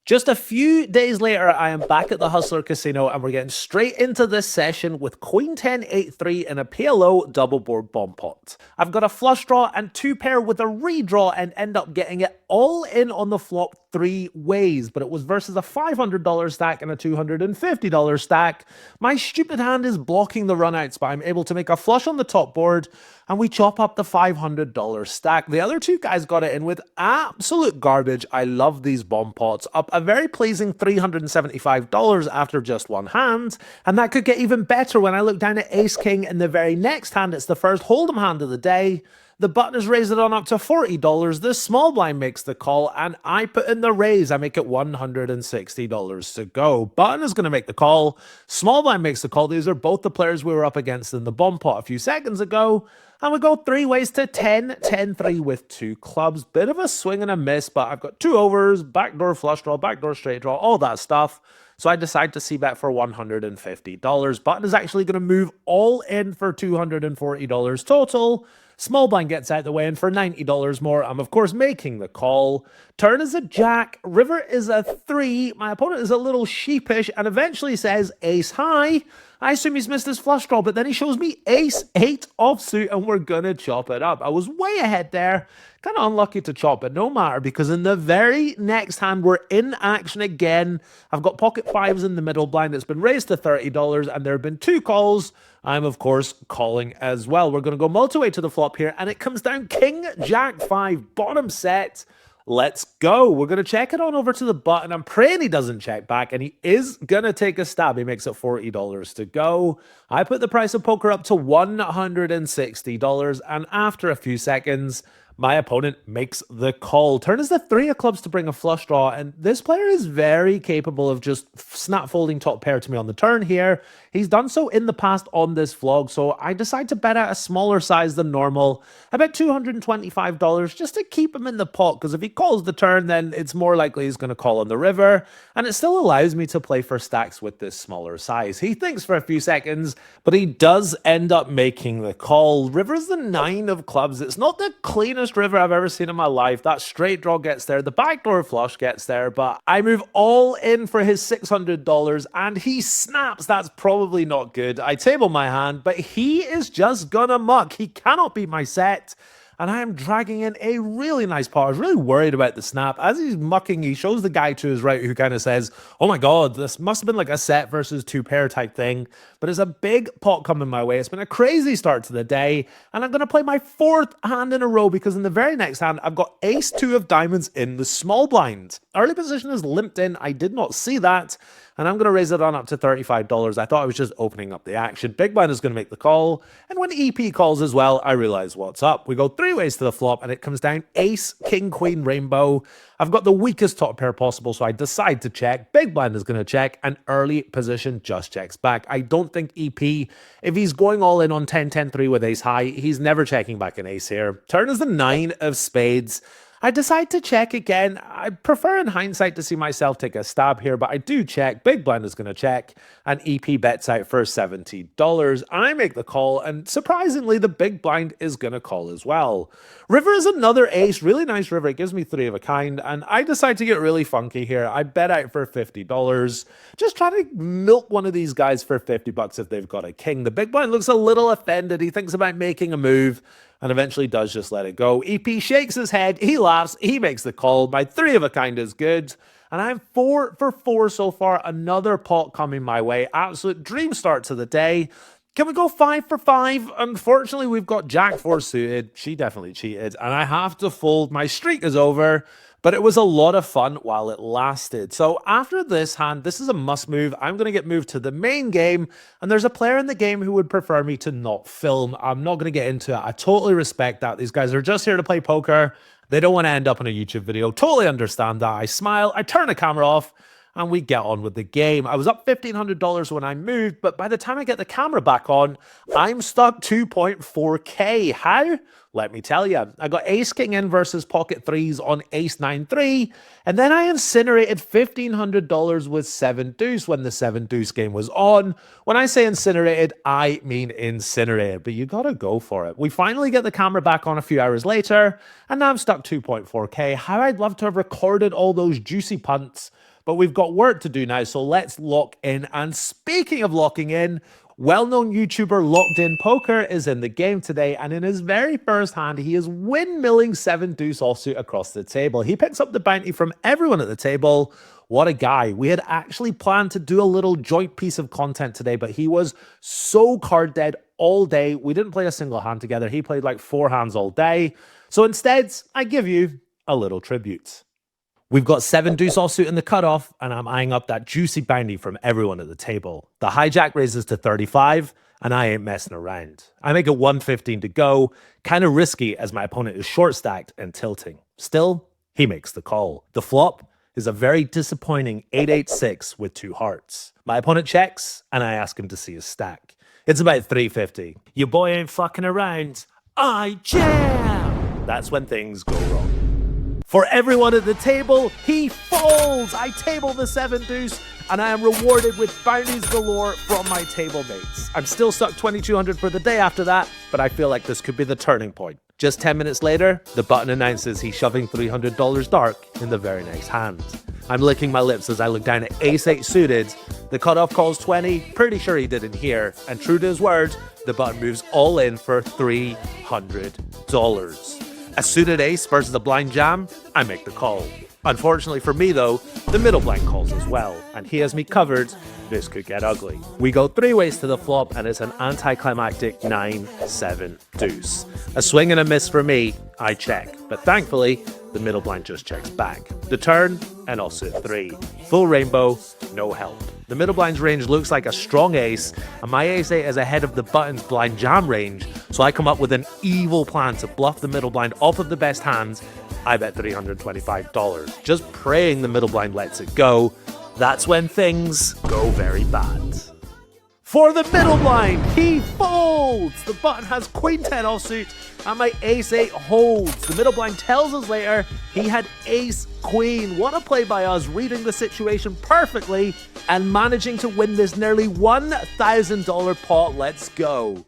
Just a few days later, I am back at the Hustler Casino and we're getting straight into this session with Queen 10 8-3 and a PLO double board bomb pot. I've got a flush draw and two pair with a redraw and end up getting it all in on the flop three ways, but it was versus a $500 stack and a $250 stack. My stupid hand is blocking the runouts, but I'm able to make a flush on the top board and we chop up the $500 stack. The other two guys got it in with absolute garbage. I love these bomb pots. Up a very pleasing $375 after just one hand, and that could get even better when I look down at Ace King in the very next hand. It's the first hold'em hand of the day. The button is raised it on up to $40. The small blind makes the call, and I put in the raise. I make it $160 to go. Button is going to make the call. Small blind makes the call. These are both the players we were up against in the bomb pot a few seconds ago. And we go three ways to 10, 10-3 with two clubs. Bit of a swing and a miss, but I've got two overs, backdoor flush draw, backdoor straight draw, all that stuff. So I decide to see bet for $150. Button is actually going to move all in for $240 total. Small blind gets out the way, and for $90 more, I'm of course making the call. Turn is a jack, river is a 3. My opponent is a little sheepish and eventually says ace high. I assume he's missed his flush draw, but then he shows me ace 8 offsuit and we're gonna chop it up. I was way ahead there. Kind of unlucky to chop, but no matter, because in the very next hand, we're in action again. I've got pocket fives in the middle blind. It's been raised to $30, and there have been two calls. I'm, of course, calling as well. We're going to go multi-way to the flop here, and it comes down King, Jack 5, bottom set. Let's go. We're going to check it on over to the button. I'm praying he doesn't check back, and he is going to take a stab. He makes it $40 to go. I put the price of poker up to $160, and after a few seconds, my opponent makes the call. Turn is the 3 of clubs to bring a flush draw, and this player is very capable of just snap folding top pair to me on the turn here. He's done so in the past on this vlog, so I decide to bet at a smaller size than normal. I bet $225 just to keep him in the pot, because if he calls the turn, then it's more likely he's going to call on the river, and it still allows me to play for stacks with this smaller size. He thinks for a few seconds, but he does end up making the call. River's the 9 of clubs. It's not the cleanest river I've ever seen in my life. That straight draw gets there, the backdoor flush gets there, but I move all in for his $600 and he snaps. That's probably not good. I table my hand, but he is just gonna muck. He cannot beat my set. And I am dragging in a really nice pot. I was really worried about the snap. As he's mucking, he shows the guy to his right who kind of says, oh my god, this must have been like a set versus two pair type thing. But it's a big pot coming my way. It's been a crazy start to the day. And I'm going to play my 4th hand in a row, because in the very next hand, I've got ace 2 of diamonds in the small blind. Early position is limped in. I did not see that. And I'm going to raise it on up to $35. I thought I was just opening up the action. Big blind is going to make the call. And when EP calls as well, I realize what's up. We go three ways to the flop, and it comes down ace, king, queen, rainbow. I've got the weakest top pair possible, so I decide to check. Big blind is going to check, and early position just checks back. I don't think EP, if he's going all in on 10-10-3 with ace high, he's never checking back an ace here. Turn is the 9 of spades. I decide to check again. I prefer in hindsight to see myself take a stab here, but I do check. Big blind is going to check, and EP bets out for $70. I make the call, and surprisingly, the big blind is going to call as well. River is another ace. Really nice river. It gives me 3 of a kind, and I decide to get really funky here. I bet out for $50. Just trying to milk one of these guys for $50 if they've got a king. The big blind looks a little offended. He thinks about making a move, and eventually does just let it go. EP shakes his head, he laughs, he makes the call. My 3 of a kind is good, and I'm 4 for 4 so far. Another pot coming my way. Absolute dream start to the day. Can we go 5 for 5? Unfortunately, we've got Jack 4 suited. She definitely cheated, and I have to fold. My streak is over. But it was a lot of fun while it lasted. So after this hand, this is a must move. I'm going to get moved to the main game, and there's a player in the game who would prefer me to not film. I'm not going to get into it. I totally respect that. These guys are just here to play poker. They don't want to end up in a YouTube video. Totally understand that. I smile, I turn the camera off, and we get on with the game. I was up $1,500 when I moved, but by the time I get the camera back on, I'm stuck 2.4K. How? Let me tell you, I got ace king in versus pocket threes on ace 9-3, and then I incinerated $1,500 with 7 deuce when the 7 deuce game was on. When I say incinerated, I mean incinerated, but you gotta go for it. We finally get the camera back on a few hours later, and now I'm stuck 2.4k. How I'd love to have recorded all those juicy punts, but we've got work to do now, so let's lock in. And speaking of locking in, well-known YouTuber Locked In Poker is in the game today, and in his very first hand, he is windmilling 7 deuce offsuit across the table. He picks up the bounty from everyone at the table. What a guy. We had actually planned to do a little joint piece of content today, but he was so card dead all day. We didn't play a single hand together. He played like 4 hands all day. So instead, I give you a little tribute. We've got 7 deuce offsuit in the cutoff, and I'm eyeing up that juicy bounty from everyone at the table. The hijack raises to 35, and I ain't messing around. I make it 115 to go, kind of risky as my opponent is short stacked and tilting. Still, he makes the call. The flop is a very disappointing 8-8-6 with 2 hearts. My opponent checks, and I ask him to see his stack. It's about 350. Your boy ain't fucking around. I jam! That's when things go wrong. For everyone at the table, he folds. I table the 7 deuce, and I am rewarded with bounties galore from my table mates. I'm still stuck 2,200 for the day after that, but I feel like this could be the turning point. Just 10 minutes later, the button announces he's shoving $300 dark in the very next hand. I'm licking my lips as I look down at ace-8 suited. The cutoff calls 20, pretty sure he didn't hear, and true to his word, the button moves all in for $300. A suited ace versus a blind jam, I make the call. Unfortunately for me though, the middle blind calls as well, and he has me covered. This could get ugly. We go 3 ways to the flop, and it's an anticlimactic 9-7 deuce. A swing and a miss for me, I check, but thankfully, the middle blind just checks back. The turn, and also 3. Full rainbow, no help. The middle blind's range looks like a strong ace, and my ace-8 is ahead of the button's blind jam range, so I come up with an evil plan to bluff the middle blind off of the best hands. I bet $325, just praying the middle blind lets it go. That's when things go very bad. For the middle blind, he folds! The button has queen 10 offsuit, and my ace-8 holds. The middle blind tells us later he had ace-queen. What a play by us, reading the situation perfectly and managing to win this nearly $1,000 pot. Let's go.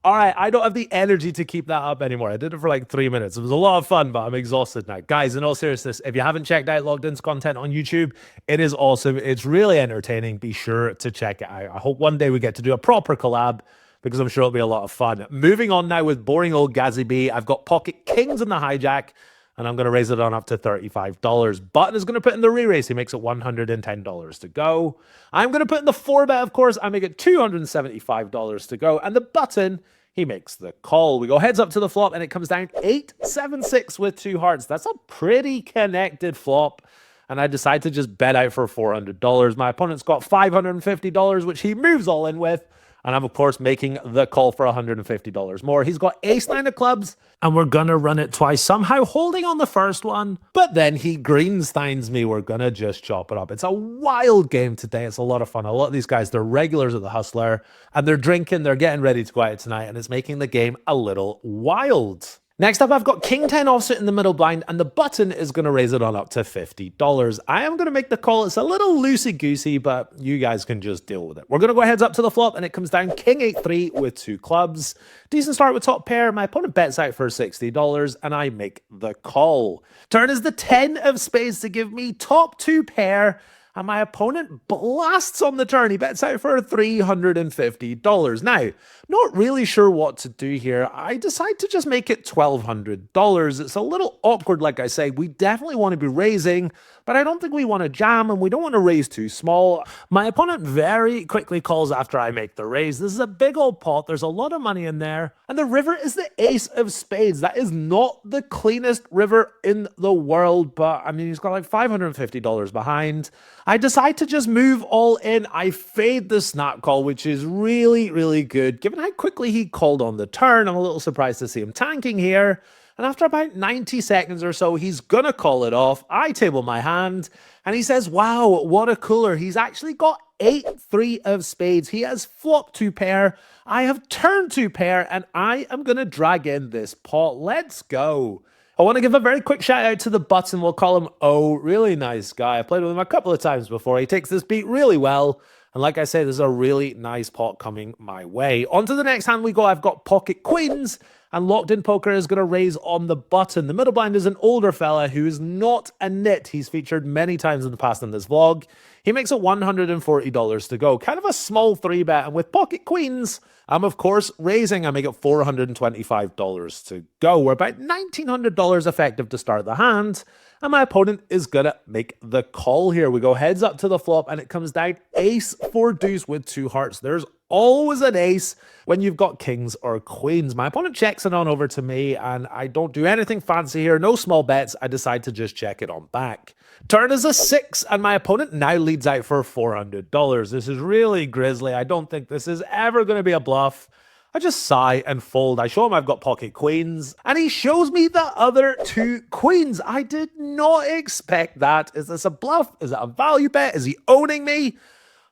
All right, I don't have the energy to keep that up anymore. I did it for like 3 minutes. It was a lot of fun, but I'm exhausted now. Guys, in all seriousness, if you haven't checked out Logged In's content on YouTube, it is awesome. It's really entertaining. Be sure to check it out. I hope one day we get to do a proper collab, because I'm sure it'll be a lot of fun. Moving on now with boring old Gazzy B. I've got pocket kings in the hijack, and I'm going to raise it on up to $35. Button is going to put in the re-raise. He makes it $110 to go. I'm going to put in the 4-bet, of course. I make it $275 to go. And the button, he makes the call. We go heads up to the flop, and it comes down 8-7-6 with 2 hearts. That's a pretty connected flop. And I decide to just bet out for $400. My opponent's got $550, which he moves all in with. And I'm, of course, making the call for $150 more. He's got ace-9 of clubs, and we're going to run it twice, somehow holding on the first one. But then he greensteins me. We're going to just chop it up. It's a wild game today. It's a lot of fun. A lot of these guys, they're regulars of the Hustler, and they're drinking. They're getting ready to go out tonight, and it's making the game a little wild. Next up, I've got king 10 offsuit in the middle blind, and the button is going to raise it on up to $50. I am going to make the call. It's a little loosey-goosey, but you guys can just deal with it. We're going to go heads up to the flop, and it comes down king 8-3 with 2 clubs. Decent start with top pair. My opponent bets out for $60, and I make the call. Turn is the 10 of spades to give me top 2 pair, and my opponent blasts on the turn. He bets out for $350. Now, not really sure what to do here. I decide to just make it $1,200. It's a little awkward, like I say. We definitely want to be raising, but I don't think we want to jam, and we don't want to raise too small. My opponent very quickly calls after I make the raise. This is a big old pot. There's a lot of money in there, and the river is the ace of spades. That is not the cleanest river in the world, but I mean, he's got like $550 behind. I decide to just move all in. I fade the snap call, which is really, really good. Given how quickly he called on the turn, I'm a little surprised to see him tanking here. And after about 90 seconds or so, he's gonna call it off. I table my hand, and he says, wow, what a cooler. He's actually got 8-3 of spades. He has flopped 2 pair. I have turned 2 pair, and I am gonna drag in this pot. Let's go. I want to give a very quick shout out to the button. We'll call him O. Really nice guy. I played with him a couple of times before. He takes this beat really well. And like I said, there's a really nice pot coming my way. On to the next hand we go. I've got pocket queens. And Locked In Poker is going to raise on the button. The middle blind is an older fella who is not a nit. He's featured many times in the past in this vlog. He makes it $140 to go. Kind of a small 3-bet. And with pocket queens, I'm of course raising. I make it $425 to go. We're about $1,900 effective to start the hand. And my opponent is going to make the call here. We go heads up to the flop and it comes down ace for deuce with 2 hearts. There's always an ace when you've got kings or queens. My opponent checks it on over to me and I don't do anything fancy here. No small bets. I decide to just check it on back. Turn is a 6 and my opponent now leads out for $400. This is really grisly. I don't think this is ever going to be a bluff. I just sigh and fold. I show him I've got pocket queens, and he shows me the other 2 queens. I did not expect that. Is this a bluff? Is it a value bet? Is he owning me?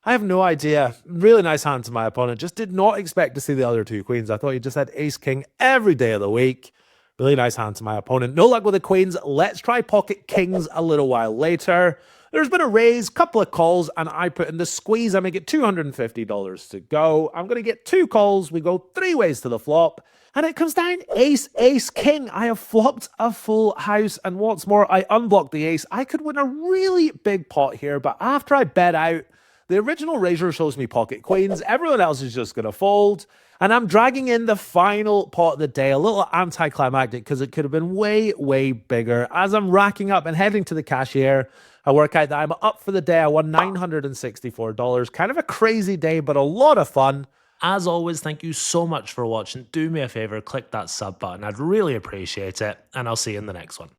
I have no idea. Really nice hand to my opponent. Just did not expect to see the other 2 queens. I thought he just had ace-king every day of the week. Really nice hand to my opponent. No luck with the queens. Let's try pocket kings a little while later. There's been a raise, couple of calls, and I put in the squeeze. I make it $250 to go. I'm going to get 2 calls. We go 3 ways to the flop. And it comes down ace, ace, king. I have flopped a full house. And what's more, I unblocked the ace. I could win a really big pot here. But after I bet out, the original raiser shows me pocket queens. Everyone else is just going to fold. And I'm dragging in the final pot of the day, a little anticlimactic because it could have been way, way bigger. As I'm racking up and heading to the cashier, I work out that I'm up for the day. I won $964. Kind of a crazy day, but a lot of fun. As always, thank you so much for watching. Do me a favor, click that sub button. I'd really appreciate it. And I'll see you in the next one.